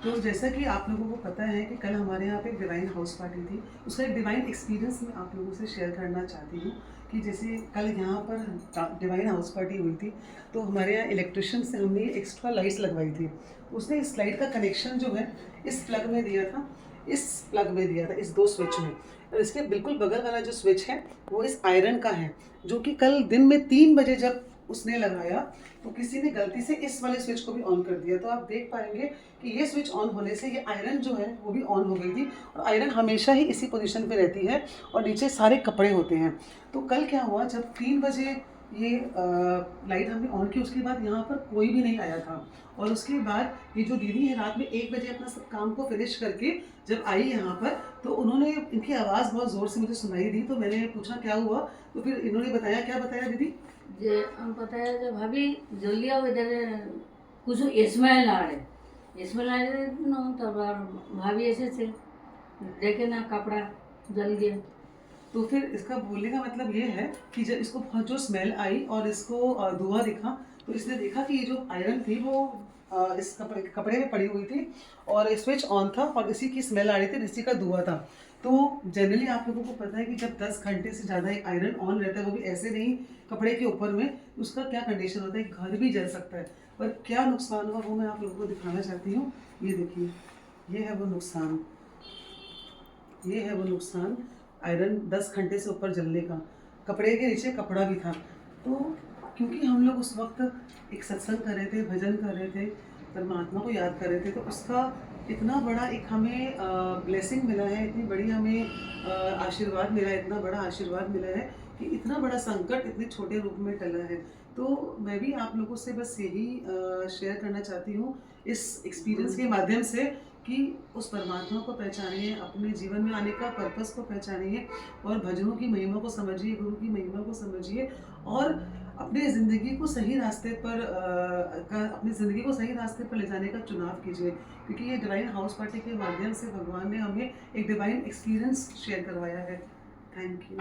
तो जैसा कि आप लोगों को पता है कि कल हमारे यहाँ पे एक डिवाइन हाउस पार्टी थी, उसका एक डिवाइन एक्सपीरियंस मैं आप लोगों से शेयर करना चाहती हूँ कि जैसे कल यहाँ पर डिवाइन हाउस पार्टी हुई थी, तो हमारे यहाँ इलेक्ट्रिशियन से हमने एक्स्ट्रा लाइट्स लगवाई थी। उसने इस लाइट का कनेक्शन जो है इस प्लग में दिया था, इस प्लग में दिया था, इस दो स्विच में। और इसके बिल्कुल बगल वाला जो स्विच है वो इस आयरन का है, जो कि कल दिन में 3 बजे जब उसने लगाया तो किसी ने गलती से इस वाले स्विच को भी ऑन कर दिया। तो आप देख पाएंगे कि ये स्विच ऑन होने से ये आयरन जो है वो भी ऑन हो गई थी, और आयरन हमेशा ही इसी पोजीशन पे रहती है और नीचे सारे कपड़े होते हैं। तो कल क्या हुआ, जब 3 बजे ये लाइट हमने ऑन की, उसके बाद यहाँ पर कोई भी नहीं आया था। और उसके बाद ये जो दीदी है रात में 1 बजे अपना सब काम को फिनिश करके जब आई यहाँ पर, तो उन्होंने, इनकी आवाज़ बहुत ज़ोर से मुझे सुनाई दी। तो मैंने पूछा क्या हुआ, तो फिर इन्होंने बताया, क्या बताया दीदी? যে আমি बताया যে भाभी जल्दी आओ इधर, कुछ स्मेल आ रहे, स्मेल आ रहे ना, तब भाभी ऐसे थे, देखे ना कपड़ा जल गया। तो फिर इसका बोलने का मतलब ये है कि जब इसको बहुत जो स्मेल आई और इसको धुआं दिखा, तो इसने देखा कि ये जो आयरन थी वो इस कपड़े में पड़ी हुई थी और स्विच ऑन था और इसी की स्मेल आ रही थी, इसी का धुआं था। तो जनरली आप लोगों को पता है कि जब 10 घंटे से ज़्यादा एक आयरन ऑन रहता है, वो भी ऐसे नहीं कपड़े के ऊपर में, उसका क्या कंडीशन होता है, घर भी जल सकता है। पर क्या नुकसान हुआ वो मैं आप लोगों को दिखाना चाहती हूँ। ये देखिए, ये है वो नुकसान, ये है वो नुकसान आयरन 10 घंटे से ऊपर जलने का। कपड़े के नीचे कपड़ा भी था। तो क्योंकि हम लोग उस वक्त एक सत्संग कर रहे थे, भजन कर रहे थे, परमात्मा को याद कर रहे थे, तो उसका इतना बड़ा एक हमें ब्लेसिंग मिला है, इतनी बड़ी हमें आशीर्वाद मिला है, इतना बड़ा आशीर्वाद मिला है कि इतना बड़ा संकट इतने छोटे रूप में टला है। तो मैं भी आप लोगों से बस यही शेयर करना चाहती हूँ इस एक्सपीरियंस के माध्यम से कि उस परमात्मा को पहचानिए, अपने जीवन में आने का पर्पस को पहचानिए और भजनों की महिमा को समझिए, गुरु की महिमा को समझिए और अपने ज़िंदगी को सही रास्ते पर अपनी ज़िंदगी को सही रास्ते पर ले जाने का चुनाव कीजिए। क्योंकि ये डिवाइन हाउस पार्टी के माध्यम से भगवान ने हमें एक डिवाइन एक्सपीरियंस शेयर करवाया है। Thank you.